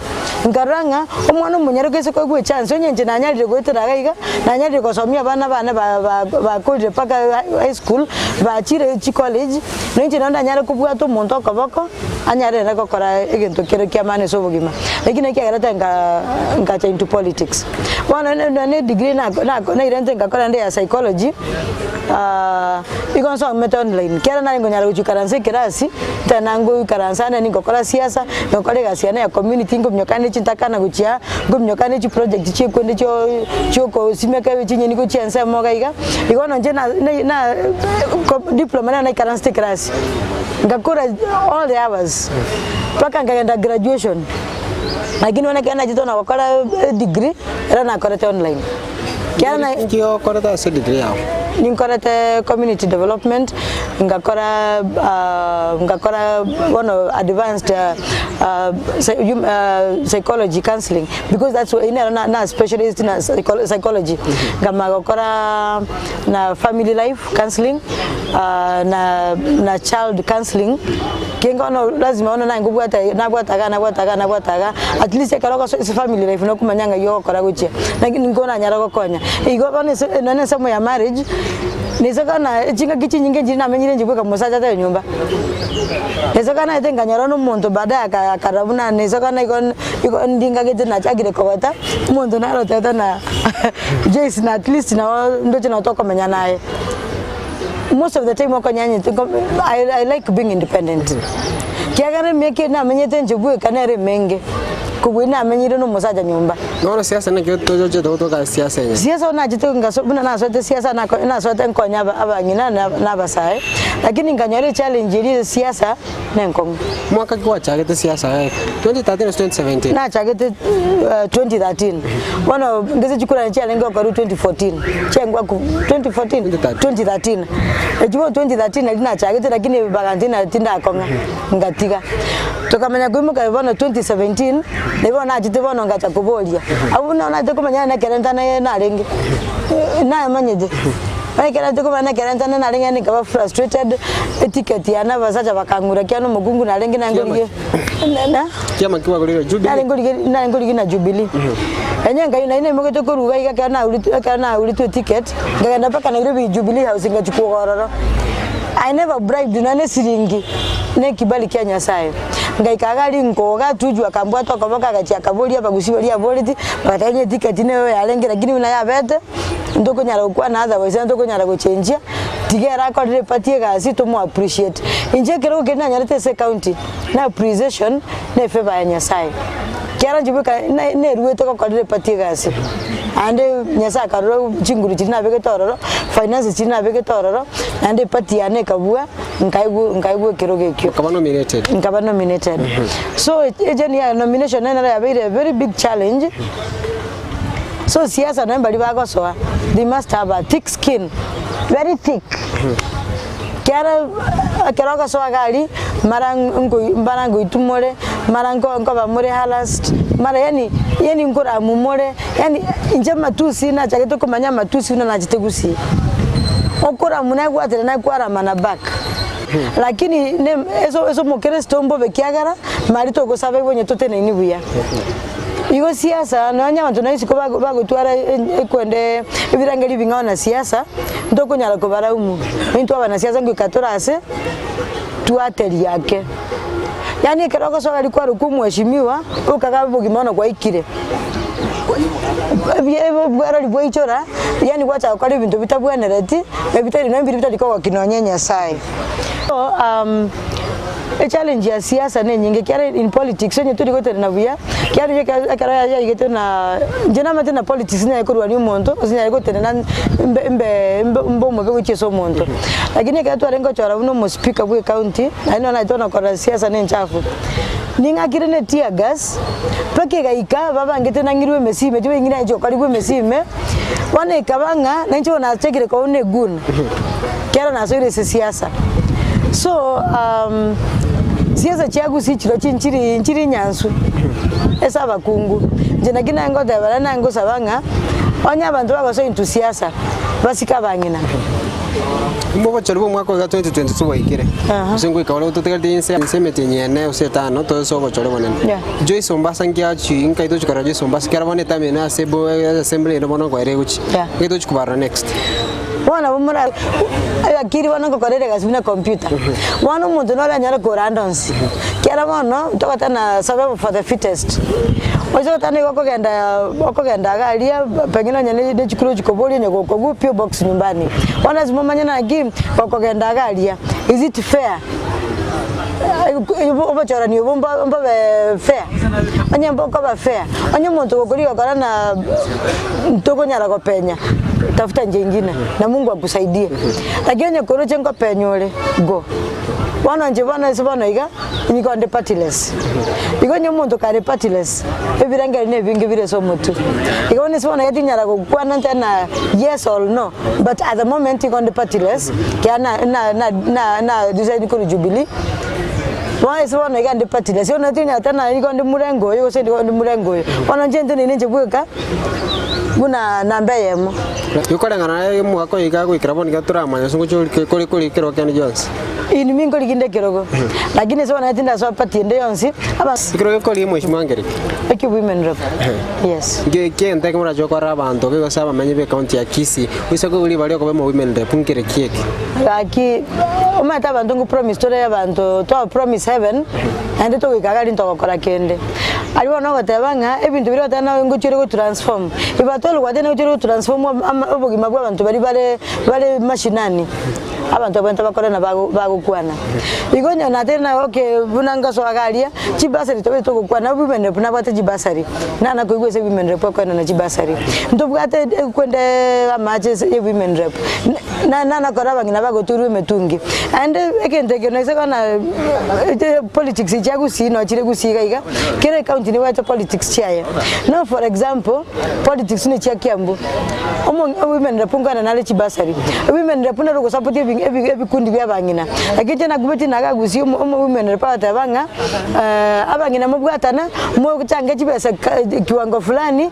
Ngaranga omwana munyaro kese ko gwe chance onyenje na nyalire gwetera gaiga na nyalire kosomia bana ba college paka high school ba chire chi college nje nanda nyare kubwato muntu akaboko anyare na gukora egento kere kyamane so bugima lakini kyagarata ngacha into politics wana na degree na irente ngakora nde ya psychology igonso meta online kera na ngonyara kuchukaranse kirasi tanango karansana ni gukora siasa ngokore gasiana ya community ngomnyokane chitakana guchia ngomnyokane chi project chi kwende cho ko simeka chinye niko chiansa mogaiga igono nje na diploma na karanse kirasi ngakora all the hours paka ngenda graduation lakini wana kana jitona wakora degree era na korete online kiana ndio koreta se degree yao ninkorete community development ngakora one of advanced psychology counseling because that's what na specialist in psychology ngakora na family life counseling na child counseling kinga no lazima ona na ngubwata na at least karoko so family life no kumanyanga yo kora guche lakini ngona nyara gokonya igo bane somo ya marriage nisakana chinga kichi nyinge jina menyire njibwe kamusaja ta nyumba nisakana itenga nyara no muntu baada akarabuna nisakana iko ndinga gete na chagire kowata muntu na roteta na Joyce na at least na ndo china toka menya naye. Most of the time I like being independent. Kiagare meke na menyete njibwe kanere menge kugwina amenyire no musaja nyumba no siasa na kyo to ka siasa yenye siasa na jito ngasubuna na sote siasa na sote nkonya abanyina na basaye lakini nganyore challenge ile siasa na nkongo mwaka kwa chagete siasa 2013 2017 na chagete 2013 wana ngeze chukura challenge kwa 2014 chengwa ku 2013 ejibo 2013 alina chagete lakini bagantina tinda konga ngatiga tokamanya kwimuka bana 2017 nebona ajite bona ngacha kubolia abuna na to kumanya na kerenta na renge na manyeje Aikera tuko bana kerenta na renge ni kaba frustrated etiquette yana basacha bakangura kyano mugungu na renge na ngoliye na kiama kiwa golero Jubilee na ngoliye na Jubilee enyenga ina ine mogeto kuruga ikakana ulitu ticket ngenda paka Nairobi Jubilee House ngachukua I never bribed nane siringi ne kibali kya Nyasaye ngaikagali nkoga tujwa kambwa to kaboka gachi akabolia bagusibolia boliti batanye ticket ne wewe alenge lakini una yabete ndoko nyara kwa na otherwise ndoko nyara go change tigera ko re patie gasi to mo appreciate inje kero ke na nyarete se county na appreciation ne favor ya Nyasaye kera jibuka ne ruwe to ko re patie gasi ande Nyasaye karoro chinguru china bege tororo finance china bege tororo ande patie ane kabua nkaibu kiroge kyo nkaba nominated so agent ya nomination na a very big challenge so siasa na mbali bago so they must have a thick skin very thick kera ka so agali marango itumore marango ba more halast mara yani ngora mumore yani inje matusi na chaketo kumanya matusi una najitegusi okora munagwa tena na kwara mana back lakini eso mokere stombo bekiagara marito go sabe bonye totene ni buya igo siasa no anya bantu naisi ko bagutwara ekwende ebirangeli bingana siasa ndoko nyala ko baraumu bintu abana siasa ngikatorase tuateri yake yani keroko so alikuwa rukumheshimiwa ukagabu gimana kwa ikire bwara libwaichora yani kwacha kwa bintu bitabwanereti ebitari no mbiri bitari kwa kinonye Nyasaye a challenge ya siasa ne nyinge kyara in politics onye turi gote na buya kyara je kara ya yigete na jena mate na politics ne yakorwa ni umuntu ozinya gote na mbo mo bego cheso umuntu lakini kaya twarengo chora uno mo speaker bwe county aino na itona kwa siasa ne nchafu ninga kirene tear gas pake gaika baba ngete na ngirwe mesime tiwe ngina ejo karibu mesime wane kabanga na ncho na chekire ko ne gun kyara na so ile siasa so siasa chagu si chiro chinchiri nyansu esa bakungu jena kina ngoda barana ngo sabanga onya abantu bago so into siasa basika bangina mbogo charibo mwaka wa 2022 waikire usengo ikawala utotegalde insemete nyene usetano to so gochoro nene Joyce Ombasa ngia chi inka ito chikara Joyce Ombasa kara bone tamena sebo assembly no bono kwere guchi ito chikubara next wana bumura akiri wana ko korere gasibina computer wana umuntu no lanyara ko randoms kera bono tokata na survival for the fittest ojo tane ko genda galia pengine nyane de chikuru chikoboli nyako ko PO box nyumbani wana zimomanya na game ko genda galia is it fair obachora ni bomba fair anya mboko ba fair anya muntu kokoli kokana na ntoko nyara ko penya tafuta njengine na Mungu akusaidie lakini koro chengo penyole go wana nje bana sibana iga niko ande partiless igo nyomuntu kare partiless ebirangeli ne bingi bire so mutu igo ne sibana yati nyara ko kwana tena yes or no but at the moment iko ande partiless kana na design ko Jubilee wana sibana iga ande partiless yo natinya tena iko ande murengo yo se iko ande murengo wana nje ne nje buka buna nambe yemo yukora ngana mwako yiga kwikira boni gaturamanya sungu kuri kiro kandi Jones ini mingo liginde kirogo lakini sio natinda so patinde yonsi aba kirogo ko li mheshimiwa ngeri eki women rep yes ke ndeke mura joko rabanto ke gosaba manye be county ya Kisii wisako uli bali ko be mo women rep ngere kieki aki umata abantu ngu promise tore yabantu to promise heaven ande to wikagali ntokora kende aliwo no gotabanga ebintu biro tana ngo chire go transform ibatolo kwatene chire go transform obugima bw'abantu bari mashinani abantu abanta bakora na bagukwana igonyo na tena okay bunanga so agalia chibasari to gukwana women rep na bata chibasari na ko igwese women rep ko na chibasari ndobwate kwende amaje women rep na kora bangina bagoturu metungi and ekentege no sekana politics ijagusi no chire gusiga iga kire county ni wata politics chiaye now for example politics ni chia Kiambu women rep ngana na chibasari women rep na rugo support ebikundi bya bangina akite na gubeti na gagusi women rep atabanga abangina mubwatana mo kuchanga chibesa kiwango fulani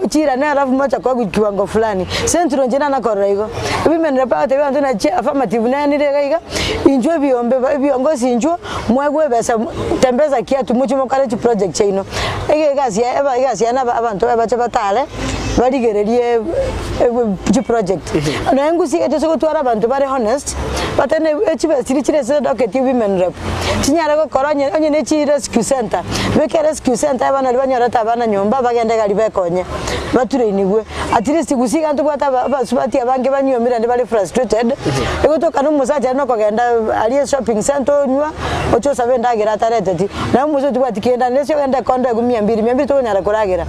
chira na alafu mocha kwa kiwango fulani centro njena na koraigo women rep atabanga na affirmative na ni rega injwe biombe biongozi injwe mwegwe besa tembeza kiatu muchimo kale project chino ege gasi ya na abantu bacha batale barigererie project na ngusiga cyo gutwara abantu bare honest batene ekibesiri kirese docket women rep tinyara ko koronye onye ne chi rescue center beke rescue center abana banyora tabana nyomba bagende gali bekonye batureinigwe at least gusiga ntubata basubati abange banyomira ndi bali frustrated egotoka no musaja no kogenda ali shopping center nywa ocho sabenda gira tarete na muzo tubati kenda nesyo genda konda gumia 200 to nyara kuragera.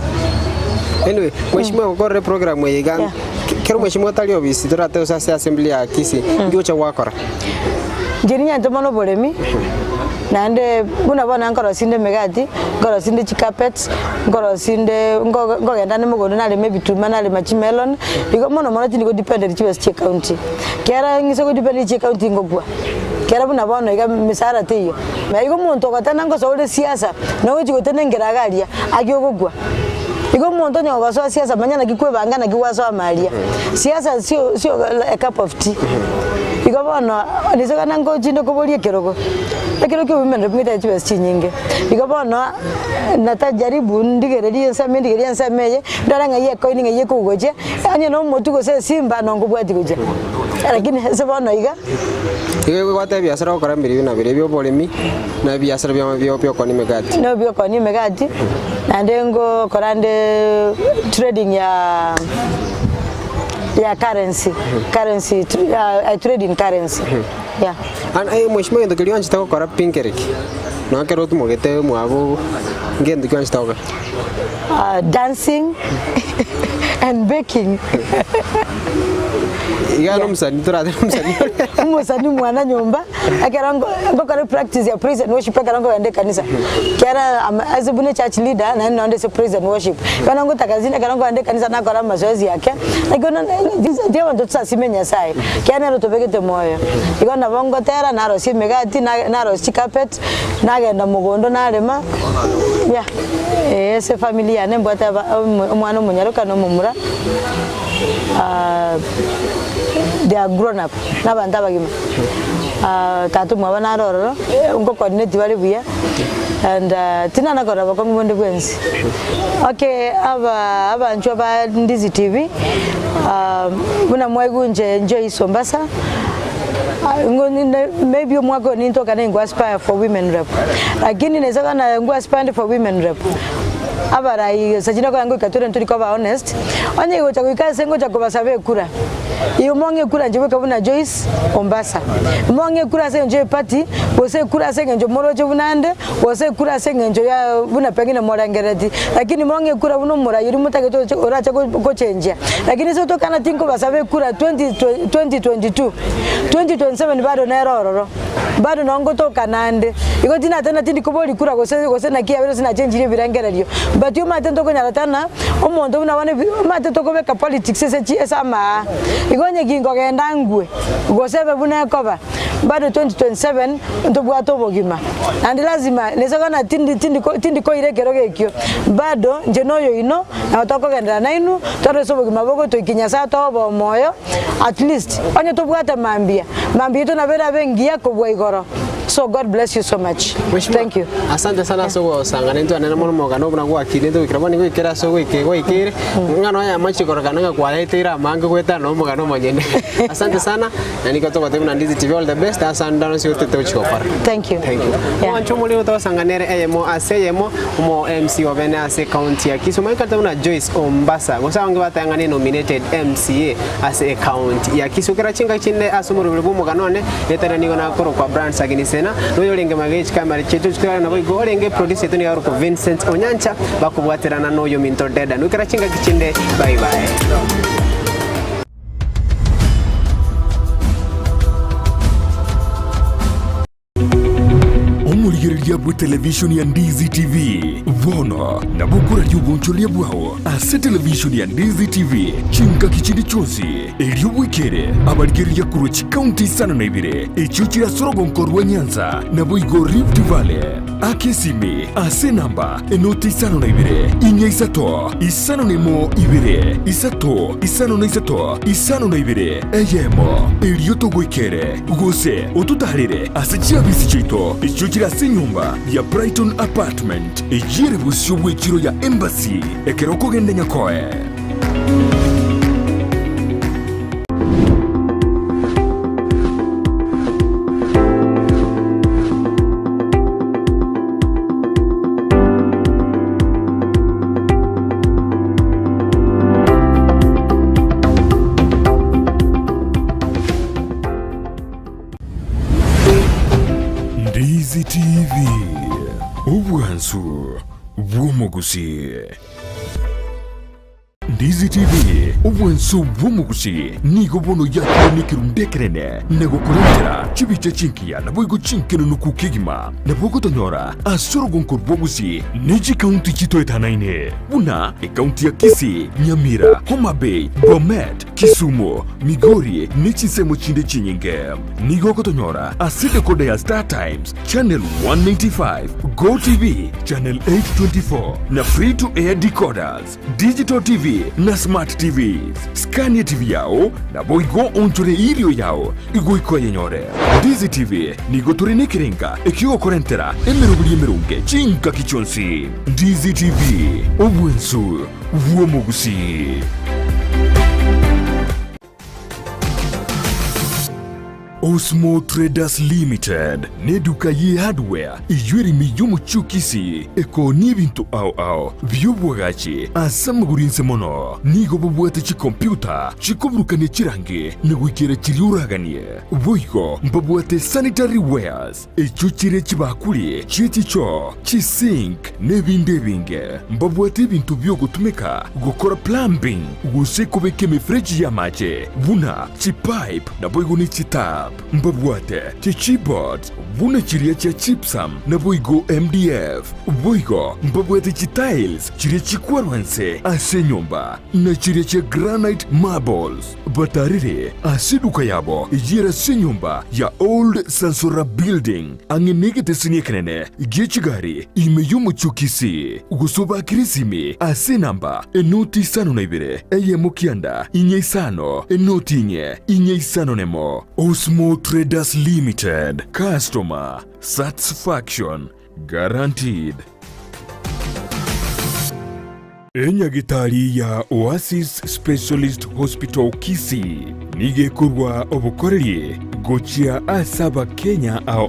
Anyway, mheshimiwa kwa program yiga kero mheshimiwa tali obisi turate usase assembly ya Kisii ngiucha wakora njirinya ntomono bolemi nande buna bona ngoro sinde megati ngoro sinde chikapets ngoro sinde ngogenda ne mugondo nale mebituma nale machimelon igo mono tindi dependent chiwest county kera ngiso go dependent county ngogwa kera buna bona iga misara tiyo na igo muntu gatana ngo sole siasa no wichi tenengera galia agiyogogwa igo muntu nyoga so siasa manyana gikwe bangana giwaso amalia siasa sio a cup of tea igo bona nisoga nango jindo ko bolie kerogo ekero ke women rep ngita chiwest nyinge igo bona natajaribu ndigererie nsameye ndaranga ye coin nge kugoje anye no mutu go se simba no ngubwati goje lakini se bona iga igo gwate biashara okora mbiri na bire byo bolemi na biashara byo koni megati no byo koni megati nandengo korande trading ya currency I trade in currency yeah and mheshimiwa ndo kilio nchitako kora pinkeriki no kero tumogete mwabo ngende kwa nchitako dancing and baking igano msani turade msani mwana nyumba akarango ngokare practice ya praise and worship akarango ende kanisa kera as a bune church leader na ndio se praise and worship kana ngo takazini akarango ende kanisa na kora mazoezi yake igona ndio ndo tsasimenya sai kana ro tobegete moyo igona bongo tera na ro simegati na ro chikapet na genda mugondo na rema ya ese familia ne mbota mwana munyaruka no mumura they are grown up na banda bagima tatu mwa na roro ngo coordinate bali buya and tina na kora bakongo bonde bwenzi okay aba nchwa ba Ndizi TV buna mwegunje enjoy Sombasa maybe mwako nintoka na ngwa aspire for women rep lakini nezaka na ngwa aspire for women rep abarai sajina ko yango ikatura nturi ko ba honest onye go cha kuikase ngo cha kubasabe kura iyo monge kura nje kabuna Joyce Ombasa monge kura se nje party wose kura se nje moroje bunande wose kura se nje ya buna pengine morangerati lakini monge kura buno mura yuri mutake to oracha ko chenja lakini so to kana tinko basabe kura 2022 2027 bado na rororo bado nongo to kanande iko tina tena tindi kuboli kura gose na kia bero sina change birangererio but you might to kunyala tana omondo una wane might to kubeka politics esa ma igonye gingo genda ngwe gosebe buna cover bado 2027 ntobwa to bogima and lazima nesogana tindi ko irekero gekyo bado nje noyo ino na toko genda na inu tore so bogima bogo to ikinyasa to bo moyo at least onye tobwa ta mambia to na bera bengia ko bwa igoro So God bless you so much. Thank you. Asante sana so sangana ntu anena mono mogano buna gwa kini ntu kirabani gwe kira so gwe ikire ngano ya machi korokana kwa letera manga gweta no mogano monyene. Asante sana na niko to kwa Ndizi TV, all the best. Asante ndano si utete uchikopara. Thank you. Thank you. Mwancho muli uto sanganere eyemo aseyemo mo MC wabene ase county ya Kisumu ikata una Joyce Ombasa gosa wange batangane nominated MCA ase county ya Kisumu kira chinga chinde asumuru bulibumo kanone letana niko na koro kwa brands aginisena no lenge magage kamera chetu chikara na boy golenge producer yetu ni yaruko Vincent Onyancha bakubwaterana no yo minto deda nukira chinga kichinde. Bye bye. Omurigereria bwa television ya Ndizi TV vono na bukura ry'ubunchoria bwaho ase television ya Ndizi TV chinga kichindi chonsi eriobwikere abarigereria kurochi county sana na ibire echuchira sorogonko rwa Nyanza na boigo Rift Valley akesimi ase namba enoti isano na ibire inya isato isano nemo ibire isato isano na isato isano na ibire eyemo erioto gwikere gose otutarire ase chiabisi chito echuchira ase nyumba ya Brighton Apartment ejire busyo bwekiro ya Embassy ekeroko gende nyakoe. Ndizi TV ubwansu bw'omugusi. Ndizi TV ubwansu bw'omugusi nigo bono yakonikira ndekerene nego kurentera chibiche chinkiya na boigo chinkeno nukukigima na bogo tonyora asorogonko bwogusi neji county chito etanaine buna county ya Kisii, Nyamira, Homa Bay, Bomet, Kisumu, Migori nechisemo chinde chinyinge nigo kotonyora aside kode ya Star Times channel 195, Go TV channel 824 na free to air decoders, digital TV na smart TVs. Scania TV yao na boigo onchore irio yao igo yenyore. Ndizi TV nigo turine kirenga ekigo korentera emerubuli emerunge chinka kichonsi. Ndizi TV obwensu bw'omugusi. Osmo Traders Limited neduka ye hardware ijwiri miyumu chukisi eko nibintu au vyobwagachi asamagurinse mono nigo babwate chi computer chikobrukane chirange negwikere chiriuraganie boigo mbabwate sanitary wares echuchire chibakuli chichicho chisink nebindebinge mbabwate bintu byo gutumika gukora plumbing gusekobeke mefreji ya mache buna chipipe na boigo ni chitap mbabwate chichibot buna chiria cha chipsam na boigo MDF boigo mbabwate chitiles chiria chikwarwanse ase nyumba na chiria cha granite marbles batarire asiduka yabo ijira se nyumba ya Old Sansora Building angenegete sinyekenene gechigari imeyumu chukisi gusoba kirisimi ase namba enoti sano na ibire eyemukianda inye isano enoti inye isano nemo. Osmo Traders Limited, customer satisfaction guaranteed. Enyagitari ya Oasis Specialist Hospital Kisii nigekorwa obukoreri gochia asaba Kenya au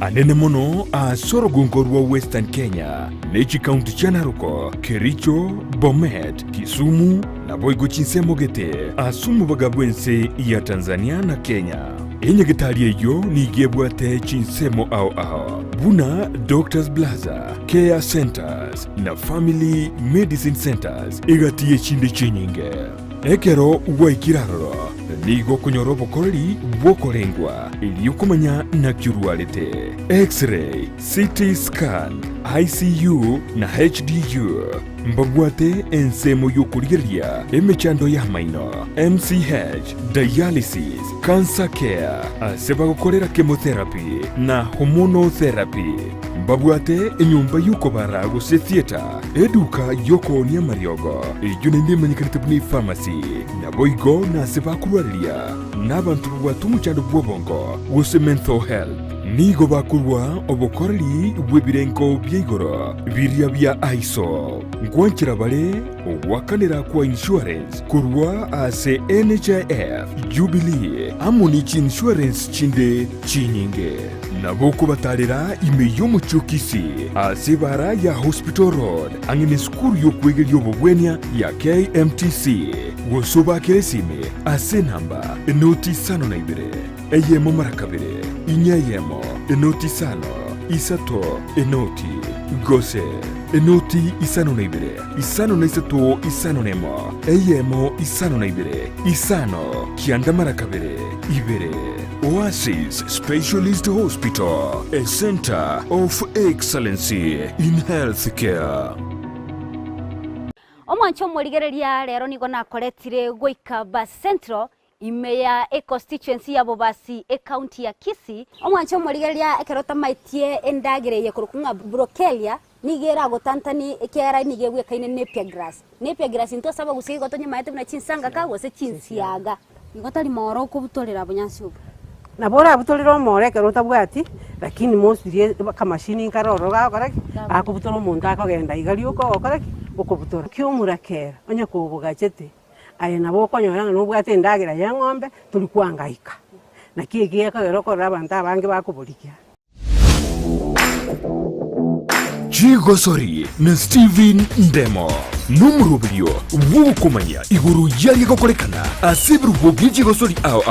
anene mono asorogonkorwa Western Kenya nechi county cha Narok, Kericho, Bomet, Kisumu na boigo chinsemogete asumu bagabwense ya Tanzania na Kenya. Enyagitari eyo nigebwate chinsemo au buna Doctors Plaza, Care Centers na Family Medicine Centers igatiye chinde chinyinge ekero waikiraro nigo kunyoro bokoreri bwokorengwa iliyokumanya na kyurwalete X-ray, CT scan, ICU na HDU mbabwate ensemo yokurigeria emechando ya maino MCH, dialysis, cancer care aseba gukorera chemotherapy na hormonal therapy babwate enyumba yuko bara guse theater eduka yoko nia mariogo ijune ndi manyikanite buni pharmacy na boigo na sebakurwaria n'abantu batumucyando bwobongo guse mental health nigo bakurwa obukoreri bwebirengo by'igoro birya bya aiso ngwankira bale wakanira kwa insurance kurwa ase NHIF Jubilee Amunich Insurance chinde chinyinge nabo kubatarira ime y'umucukisi ase bara ya Hospital Road angine skuru yo kwegera y'obugwenya ya KMTC wosoba keresime ase namba enoti sano na ibere eyemo marakabere inyayemo enoti sano isato enoti gose enoti isano na ibere isano na isato isano nemo eyemo isano na ibere isano kianda marakabere ibere. Oasis Specialist Hospital, a center of excellency in healthcare. Omwancho murigereria rero nigo nakoretire goika Bas Central imeya constituency ya Bobasi county ya Kisii. Omwancho murigereria ekerota maitie endagireye kurukunga brokelia nigera gotantani ekera nigegwe kaine Napier grass. Napier grass into saba gusigi gotonye maite na chinsanga ka gose chinsiaga. Ngotari moro kubutorera bunyansi ubu. Nabora abutolero more kerota bwati lakini mosirie kamashini nkaroro gakora akubutoro umuntu akagenda igari uko okora ukubutora kyumurakera onye kubugachete aye nabo konyora n'ubwate ndagira ya ng'ombe tuli kwangaika na kigiye kagero kora abantu abange bakubulikia Chigosori na Steven Ndemo numurubio wukumanya iguru yari gokorekana asibru bogiji gosori ao